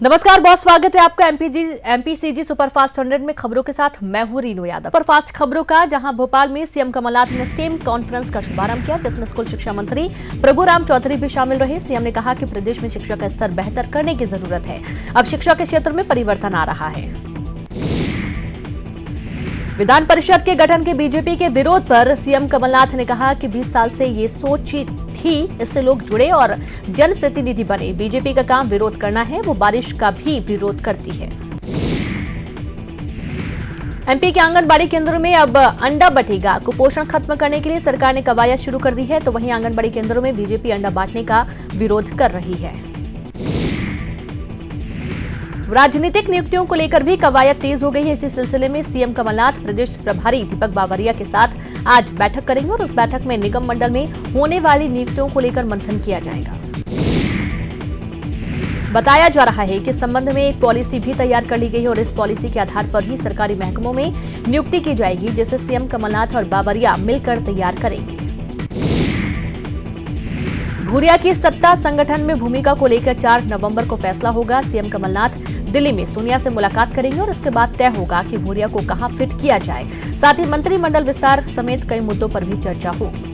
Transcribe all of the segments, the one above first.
नमस्कार, बहुत स्वागत है आपका एमपीसीजी सुपरफास्ट 100 में खबरों के साथ मैं हूं रीनू यादव। सुपरफास्ट खबरों का जहां भोपाल में सीएम कमलनाथ ने स्टेम कॉन्फ्रेंस का शुभारंभ किया, जिसमें स्कूल शिक्षा मंत्री प्रभुराम चौधरी भी शामिल रहे। सीएम ने कहा कि प्रदेश में शिक्षा का स्तर बेहतर करने की जरूरत है। अब शिक्षा के क्षेत्र में परिवर्तन आ रहा है। विधान परिषद के गठन के बीजेपी के विरोध पर सीएम कमलनाथ ने कहा कि 20 साल से ये सोच थी, इससे लोग जुड़े और जनप्रतिनिधि बने। बीजेपी का काम विरोध करना है, वो बारिश का भी विरोध करती है। एमपी के आंगनबाड़ी केंद्रों में अब अंडा बंटेगा। कुपोषण खत्म करने के लिए सरकार ने कवायद शुरू कर दी है, तो वहीं आंगनबाड़ी केंद्रों में बीजेपी अंडा बांटने का विरोध कर रही है। राजनीतिक नियुक्तियों को लेकर भी कवायद तेज हो गई है। इसी सिलसिले में सीएम कमलनाथ प्रदेश प्रभारी दीपक बावरिया के साथ आज बैठक करेंगे और इस बैठक में निगम मंडल में होने वाली नियुक्तियों को लेकर मंथन किया जाएगा। बताया जा रहा है कि इस संबंध में एक पॉलिसी भी तैयार कर ली गई है और इस पॉलिसी के आधार पर ही सरकारी महकमों में नियुक्ति की जाएगी, जिसे सीएम कमलनाथ और बावरिया मिलकर तैयार करेंगे। भूरिया की सत्ता संगठन में भूमिका को लेकर 4 नवंबर को फैसला होगा। सीएम कमलनाथ दिल्ली में सोनिया से मुलाकात करेंगे और इसके बाद तय होगा कि भूरिया को कहां फिट किया जाए। साथ ही मंत्रिमंडल विस्तार समेत कई मुद्दों पर भी चर्चा होगी।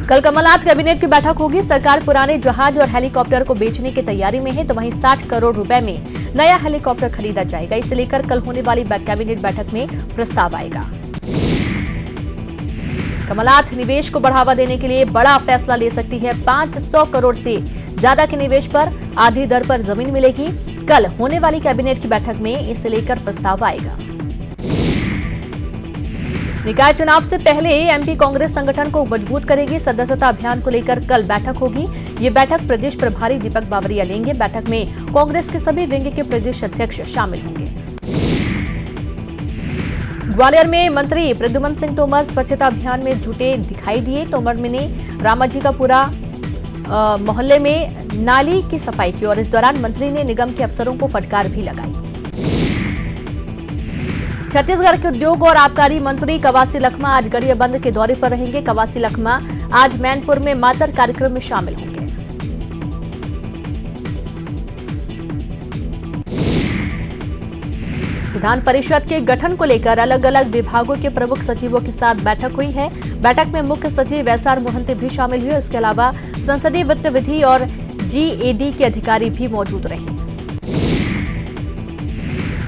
कल कमलनाथ कैबिनेट की बैठक होगी। सरकार पुराने जहाज और हेलीकॉप्टर को बेचने की तैयारी में है, तो वहीं 60 करोड़ रुपए में नया हेलीकॉप्टर खरीदा जाएगा। इसे लेकर कल होने वाली कैबिनेट बैठक में प्रस्ताव आएगा। कमलनाथ निवेश को बढ़ावा देने के लिए बड़ा फैसला ले सकती है। 500 करोड़ से ज्यादा के निवेश पर आधी दर पर जमीन मिलेगी। कल होने वाली कैबिनेट की बैठक में इसे लेकर प्रस्ताव आएगा। निकाय चुनाव से पहले एमपी कांग्रेस संगठन को मजबूत करेगी। सदस्यता अभियान को लेकर कल बैठक होगी। ये बैठक प्रदेश प्रभारी दीपक बावरिया लेंगे। बैठक में कांग्रेस के सभी विंग के प्रदेश अध्यक्ष शामिल होंगे। ग्वालियर में मंत्री प्रद्युमन सिंह तोमर स्वच्छता अभियान में जुटे दिखाई दिए। तोमर ने रामाजी का पूरा मोहल्ले में नाली की सफाई की और इस दौरान मंत्री ने निगम के अफसरों को फटकार भी लगाई। छत्तीसगढ़ के उद्योग और आबकारी मंत्री कवासी लखमा आज गरियाबंद के दौरे पर रहेंगे। कवासी लखमा आज मैनपुर में मातर कार्यक्रम में शामिल होंगे। विधान परिषद के गठन को लेकर अलग अलग विभागों के प्रमुख सचिवों के साथ बैठक हुई है। बैठक में मुख्य सचिव एसआर मोहंती भी शामिल हुए। इसके अलावा संसदीय वित्त विधि और जीएडी के अधिकारी भी मौजूद रहे।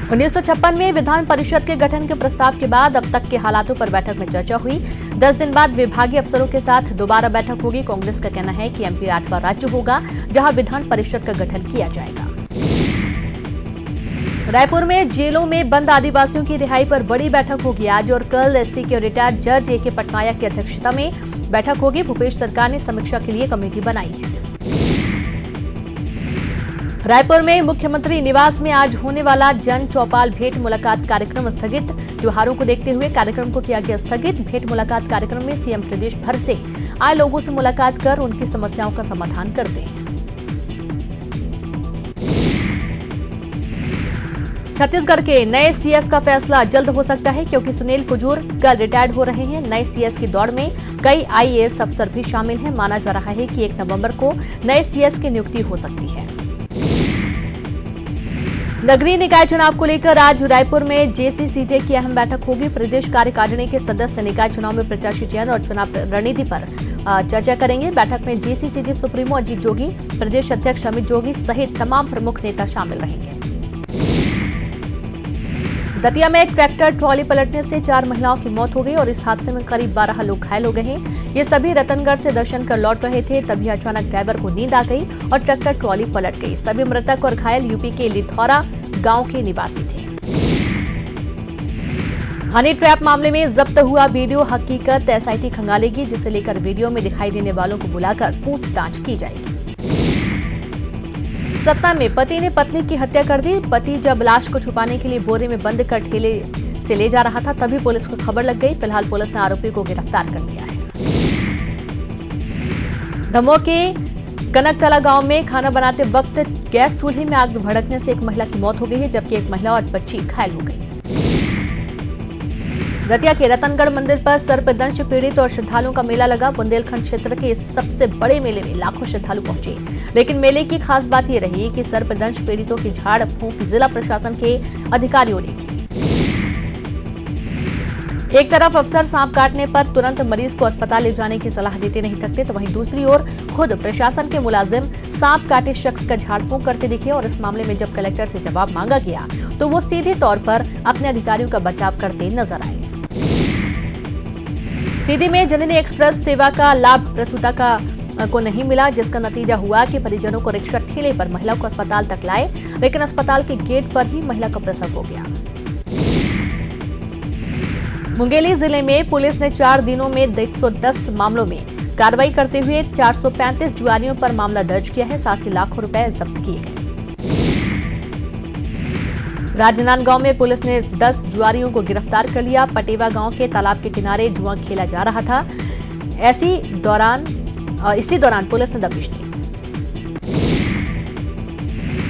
1956 में विधान परिषद के गठन के प्रस्ताव के बाद अब तक के हालातों पर बैठक में चर्चा हुई। 10 दिन बाद विभागीय अफसरों के साथ दोबारा बैठक होगी। कांग्रेस का कहना है कि एमपी 8वां राज्य होगा जहां विधान परिषद का गठन किया जाएगा। रायपुर में जेलों में बंद आदिवासियों की रिहाई पर बड़ी बैठक होगी आज और कल। एससी के रिटायर्ड जज ए.के. पटनायक की अध्यक्षता में बैठक होगी। भूपेश सरकार ने समीक्षा के लिए कमेटी बनाई है। रायपुर में मुख्यमंत्री निवास में आज होने वाला जन चौपाल भेंट मुलाकात कार्यक्रम स्थगित। त्योहारों को देखते हुए कार्यक्रम को किया गया स्थगित। भेंट मुलाकात कार्यक्रम में सीएम प्रदेश भर से आए लोगों से मुलाकात कर उनकी समस्याओं का समाधान करते हैं। छत्तीसगढ़ के नए सीएस का फैसला जल्द हो सकता है, क्योंकि सुनील कुजूर कल रिटायर्ड हो रहे हैं। नए सीएस की दौड़ में कई आईएएस अफसर भी शामिल हैं। माना जा रहा है कि 1 नवंबर को नए सीएस की नियुक्ति हो सकती है। नगरीय निकाय चुनाव को लेकर आज रायपुर में जेसीसीजे की अहम बैठक होगी। प्रदेश कार्यकारिणी के सदस्य निकाय चुनाव में प्रत्याशी चयन और चुनाव रणनीति पर चर्चा करेंगे। बैठक में जेसीसीजे सुप्रीमो अजीत जोगी, प्रदेश अध्यक्ष अमित जोगी सहित तमाम प्रमुख नेता शामिल रहेंगे। दतिया में एक ट्रैक्टर ट्रॉली पलटने से 4 महिलाओं की मौत हो गई और इस हादसे में करीब 12 लोग घायल हो गए हैं। ये सभी रतनगढ़ से दर्शन कर लौट रहे थे, तभी अचानक ड्राइवर को नींद आ गई और ट्रैक्टर ट्रॉली पलट गई। सभी मृतक और घायल यूपी के लिथौरा गांव के निवासी थे। हनी ट्रैप मामले में जब्त हुआ वीडियो हकीकत एसआईटी खंगालेगी, जिसे लेकर वीडियो में दिखाई देने वालों को बुलाकर पूछताछ की जाएगी। सतना में पति ने पत्नी की हत्या कर दी। पति जब लाश को छुपाने के लिए बोरे में बंद कर ठेले से ले जा रहा था, तभी पुलिस को खबर लग गई। फिलहाल पुलिस ने आरोपी को गिरफ्तार कर लिया है। दमोह के कनकतला गांव में खाना बनाते वक्त गैस चूल्हे में आग भड़कने से एक महिला की मौत हो गई है, जबकि एक महिला और बच्ची घायल हो गई। दतिया के रतनगढ़ मंदिर पर सर्पदंश पीड़ित और श्रद्धालुओं का मेला लगा। बुंदेलखंड क्षेत्र के इस सबसे बड़े मेले में लाखों श्रद्धालु पहुंचे, लेकिन मेले की खास बात यह रही कि सर्पदंश पीड़ितों की झाड़ फूंक जिला प्रशासन के अधिकारियों ने की। एक तरफ अफसर सांप काटने पर तुरंत मरीज को अस्पताल ले जाने की सलाह देते नहीं थकते, तो वहीं दूसरी ओर खुद प्रशासन के मुलाजिम सांप काटे शख्स का झाड़ फूंक करते दिखे और इस मामले में जब कलेक्टर से जवाब मांगा गया तो वो सीधे तौर पर अपने अधिकारियों का बचाव करते नजर आए। सीधी में जननी एक्सप्रेस सेवा का लाभ प्रसूता को नहीं मिला, जिसका नतीजा हुआ कि परिजनों को रिक्शा ठेले पर महिला को अस्पताल तक लाए, लेकिन अस्पताल के गेट पर ही महिला का प्रसव हो गया। मुंगेली जिले में पुलिस ने 4 दिनों में 110 मामलों में कार्रवाई करते हुए 435 जुआरियों पर मामला दर्ज किया है, साथ ही लाखों रुपए जब्त किए गए। राजनांदगांव में पुलिस ने 10 जुआरियों को गिरफ्तार कर लिया। पटेवा गांव के तालाब के किनारे जुआ खेला जा रहा था, इसी दौरान पुलिस ने दबिश दी।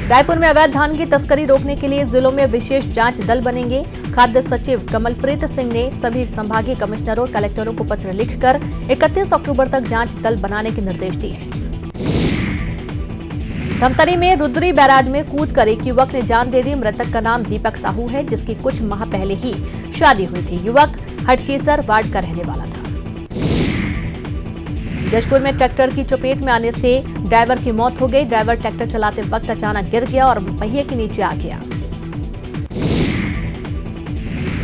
रायपुर में अवैध धान की तस्करी रोकने के लिए जिलों में विशेष जांच दल बनेंगे। खाद्य सचिव कमलप्रीत सिंह ने सभी संभागीय कमिश्नरों और कलेक्टरों को पत्र लिखकर 31 अक्टूबर तक जांच दल बनाने के निर्देश दिए हैं। धमतरी में रुद्री बैराज में कूदकर एक युवक ने जान दे दी। मृतक का नाम दीपक साहू है, जिसकी कुछ माह पहले ही शादी हुई थी। युवक हटकेसर वार्ड का रहने वाला था। जशपुर में ट्रैक्टर की चपेट में आने से ड्राइवर की मौत हो गई। ड्राइवर ट्रैक्टर चलाते वक्त अचानक गिर गया और पहिए के नीचे आ गया।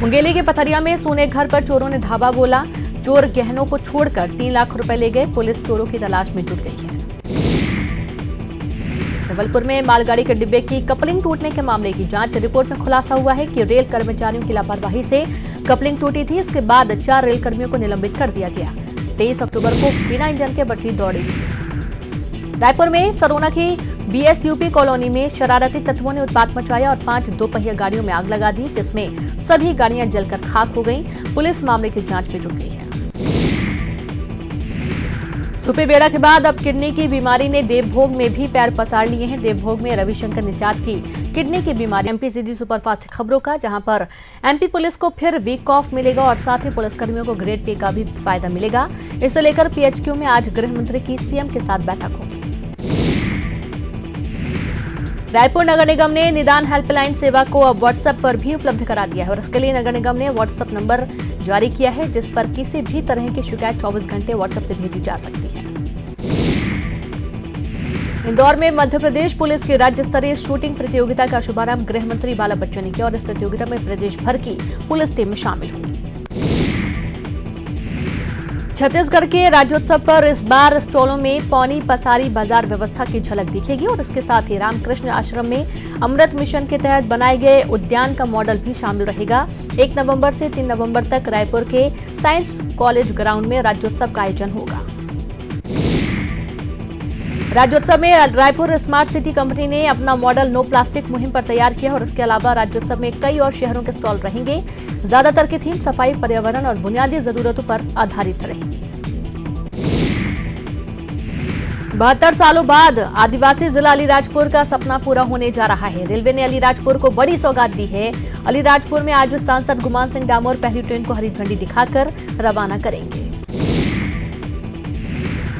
मुंगेली के पथरिया में सोने घर पर चोरों ने धावा बोला। चोर गहनों को छोड़कर 3 लाख रुपए ले गए। पुलिस चोरों की तलाश में जुट गई है। जबलपुर में मालगाड़ी के डिब्बे की कपलिंग टूटने के मामले की जांच रिपोर्ट में खुलासा हुआ है कि रेल कर्मचारियों की लापरवाही से कपलिंग टूटी थी। इसके बाद 4 रेल कर्मियों को निलंबित कर दिया गया। 23 अक्टूबर को बिना इंजन के पटरी दौड़ी थी। रायपुर में सरोना की बीएसयूपी कॉलोनी में शरारती तत्वों ने उत्पात मचाया और 5 दोपहिया गाड़ियों में आग लगा दी, जिसमें सभी गाड़ियां जलकर खाक हो गईं। पुलिस मामले की जांच में जुट गई है। सुपेबेड़ा के बाद अब किडनी की बीमारी ने देवभोग में भी पैर पसार लिए हैं। देवभोग में रविशंकर निषाद की किडनी की बीमारी। एमपीसीजी सुपरफास्ट खबरों का, जहां पर एमपी पुलिस को फिर वीक ऑफ मिलेगा और साथ ही पुलिसकर्मियों को ग्रेड पे का भी फायदा मिलेगा। इसे लेकर पीएचक्यू में आज गृह मंत्री की सीएम के साथ बैठक होगी। रायपुर नगर निगम ने निदान हेल्पलाइन सेवा को अब व्हाट्सएप पर भी उपलब्ध करा दिया है और इसके लिए नगर निगम ने व्हाट्सएप नंबर जारी किया है, जिस पर किसी भी तरह की शिकायत 24 घंटे व्हाट्सएप से भेजी जा सकती है। इंदौर में मध्य प्रदेश पुलिस की राज्य स्तरीय शूटिंग प्रतियोगिता का शुभारंभ गृह मंत्री बाला बच्चन ने किया और इस प्रतियोगिता में प्रदेश भर की पुलिस टीम शामिल हुई। छत्तीसगढ़ के राज्योत्सव पर इस बार स्टॉलों में पौनी पसारी बाजार व्यवस्था की झलक दिखेगी और इसके साथ ही रामकृष्ण आश्रम में अमृत मिशन के तहत बनाए गए उद्यान का मॉडल भी शामिल रहेगा। 1 नवंबर से 3 नवंबर तक रायपुर के साइंस कॉलेज ग्राउंड में राज्योत्सव का आयोजन होगा। राज्योत्सव में रायपुर स्मार्ट सिटी कंपनी ने अपना मॉडल नो प्लास्टिक मुहिम पर तैयार किया और इसके अलावा राज्योत्सव में कई और शहरों के स्टॉल रहेंगे। ज्यादातर की थीम सफाई, पर्यावरण और बुनियादी जरूरतों पर आधारित रहेगी। 72 सालों बाद आदिवासी जिला अलीराजपुर का सपना पूरा होने जा रहा है। रेलवे ने अलीराजपुर को बड़ी सौगात दी है। अलीराजपुर में आज सांसद गुमान सिंह डामोर पहली ट्रेन को हरी झंडी दिखाकर रवाना करेंगे।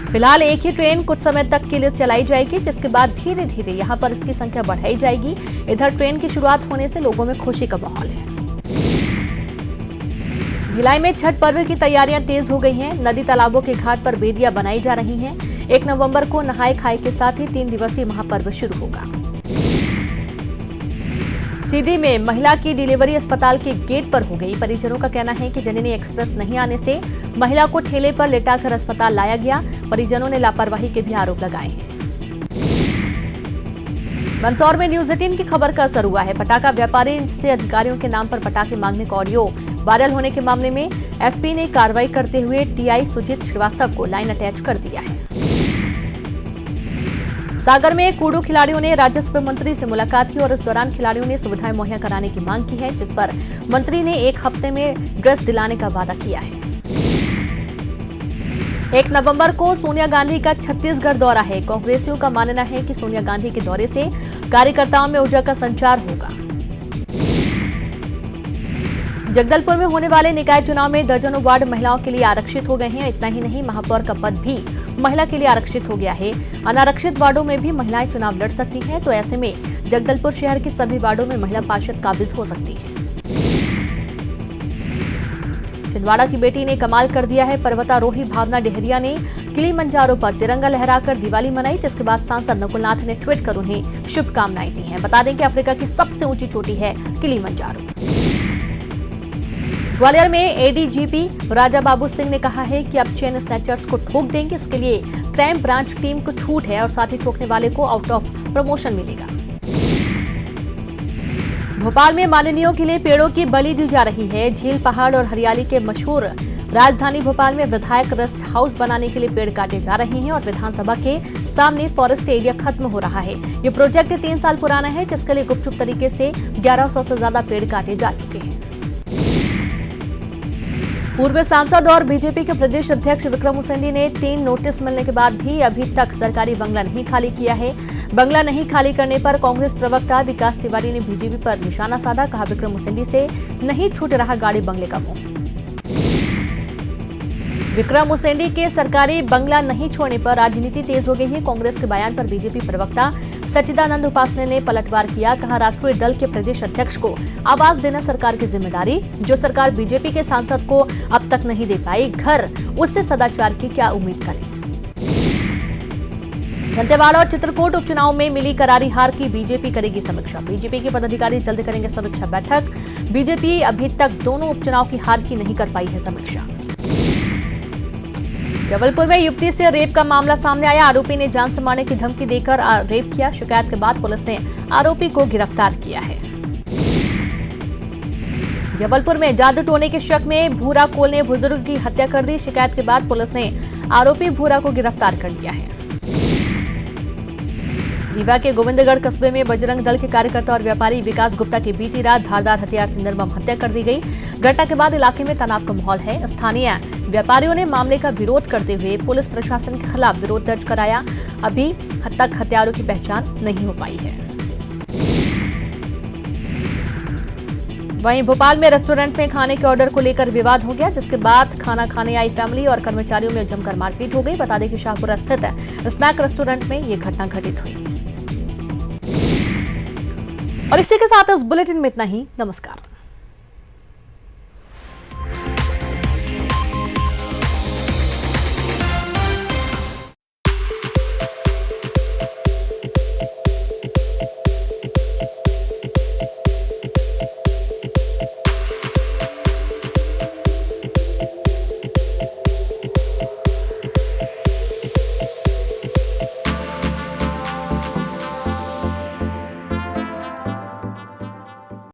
फिलहाल एक ही ट्रेन कुछ समय तक के लिए चलाई जाएगी, जिसके बाद धीरे धीरे यहां पर इसकी संख्या बढ़ाई जाएगी। इधर ट्रेन की शुरुआत होने से लोगों में खुशी का माहौल है। भिलाई में छठ पर्व की तैयारियां तेज हो गई हैं। नदी तालाबों के घाट पर बेदियां बनाई जा रही हैं। 1 नवंबर को नहाए खाए के साथ ही 3 दिवसीय महापर्व शुरू होगा। सीधी में महिला की डिलीवरी अस्पताल के गेट पर हो गई। परिजनों का कहना है कि जननी एक्सप्रेस नहीं आने से महिला को ठेले पर लेटाकर अस्पताल लाया गया। परिजनों ने लापरवाही के भी आरोप लगाए हैं। मंदसौर में न्यूज 18 की खबर का असर हुआ है। पटाखा व्यापारी से अधिकारियों के नाम पर पटाखे मांगने का ऑडियो वायरल होने के मामले में एसपी ने कार्रवाई करते हुए टीआई सुजीत श्रीवास्तव को लाइन अटैच कर दिया है। सागर में कूडू खिलाड़ियों ने राजस्व मंत्री से मुलाकात की और इस दौरान खिलाड़ियों ने सुविधाएं मुहैया कराने की मांग की है, जिस पर मंत्री ने 1 हफ्ते में ड्रेस दिलाने का वादा किया है। 1 नवंबर को सोनिया गांधी का छत्तीसगढ़ दौरा है। कांग्रेसियों का मानना है कि सोनिया गांधी के दौरे से कार्यकर्ताओं में ऊर्जा का संचार होगा। जगदलपुर में होने वाले निकाय चुनाव में दर्जनों वार्ड महिलाओं के लिए आरक्षित हो गए हैं। इतना ही नहीं, महापौर का पद भी महिला के लिए आरक्षित हो गया है। अनारक्षित वार्डों में भी महिलाएं चुनाव लड़ सकती हैं, तो ऐसे में जगदलपुर शहर के सभी वार्डों में महिला पार्षद काबिज हो सकती है। छिंदवाड़ा की बेटी ने कमाल कर दिया है। पर्वतारोही भावना डेहरिया ने किलीमंजारो पर तिरंगा लहराकर दिवाली मनाई, जिसके बाद सांसद नकुलनाथ ने ट्वीट कर उन्हें शुभकामनाएं दी हैं। बता दें कि अफ्रीका की सबसे ऊंची चोटी है किलीमंजारो। ग्वालियर में एडीजीपी राजा बाबू सिंह ने कहा है कि अब चेन स्नैचर्स को ठोक देंगे। इसके लिए क्राइम ब्रांच टीम को छूट है और साथ ही ठोकने वाले को आउट ऑफ प्रमोशन मिलेगा। भोपाल में माननीयों के लिए पेड़ों की बलि दी जा रही है। झील, पहाड़ और हरियाली के मशहूर राजधानी भोपाल में विधायक रेस्ट हाउस बनाने के लिए पेड़ काटे जा रहे हैं और विधानसभा के सामने फॉरेस्ट एरिया खत्म हो रहा है। ये प्रोजेक्ट 3 साल पुराना है, जिसके लिए गुपचुप तरीके से 1100 से ज्यादा पेड़ काटे जा चुके हैं। पूर्व सांसद और बीजेपी के प्रदेश अध्यक्ष विक्रम उसेंडी ने 3 नोटिस मिलने के बाद भी अभी तक सरकारी बंगला नहीं खाली किया है। बंगला नहीं खाली करने पर कांग्रेस प्रवक्ता विकास तिवारी ने बीजेपी पर निशाना साधा। कहा, विक्रम उसेंडी से नहीं छूट रहा गाड़ी बंगले का मुंह। विक्रम उसेंडी के सरकारी बंगला नहीं छोड़ने पर राजनीति तेज हो गई है। कांग्रेस के बयान पर बीजेपी प्रवक्ता सच्चिदानंद उपासने ने पलटवार किया। कहा, राष्ट्रीय दल के प्रदेश अध्यक्ष को आवाज देना सरकार की जिम्मेदारी, जो सरकार बीजेपी के सांसद को अब तक नहीं दे पाई, घर उससे सदाचार की क्या उम्मीद करें। दंतेवाड़ा और चित्रकूट उपचुनाव में मिली करारी हार की बीजेपी करेगी समीक्षा। बीजेपी के पदाधिकारी जल्द करेंगे समीक्षा बैठक। बीजेपी अभी तक दोनों उपचुनाव की हार की नहीं कर पाई है समीक्षा। जबलपुर में युवती से रेप का मामला सामने आया। आरोपी ने जान से मारने की धमकी देकर रेप किया। शिकायत के बाद पुलिस ने आरोपी को गिरफ्तार किया है। जबलपुर में जादू टोने के शक में भूरा कोल ने बुजुर्ग की हत्या कर दी। शिकायत के बाद पुलिस ने आरोपी भूरा को गिरफ्तार कर लिया है। रीवा के गोविंदगढ़ कस्बे में बजरंग दल के कार्यकर्ता और व्यापारी विकास गुप्ता की बीती रात धारदार हथियार से निर्मम हत्या कर दी गई। घटना के बाद इलाके में तनाव का माहौल है। स्थानीय व्यापारियों ने मामले का विरोध करते हुए पुलिस प्रशासन के खिलाफ विरोध दर्ज कराया। अभी तक हत्यारों की पहचान नहीं हो पाई है। वहीं भोपाल में रेस्टोरेंट में खाने के ऑर्डर को लेकर विवाद हो गया, जिसके बाद खाना खाने आई फैमिली और कर्मचारियों में जमकर मारपीट हो गई। बता दें कि शाहपुरा स्थित स्नैक रेस्टोरेंट में ये घटना घटित हुई। और इसी के साथ इस बुलेटिन में इतना ही। नमस्कार।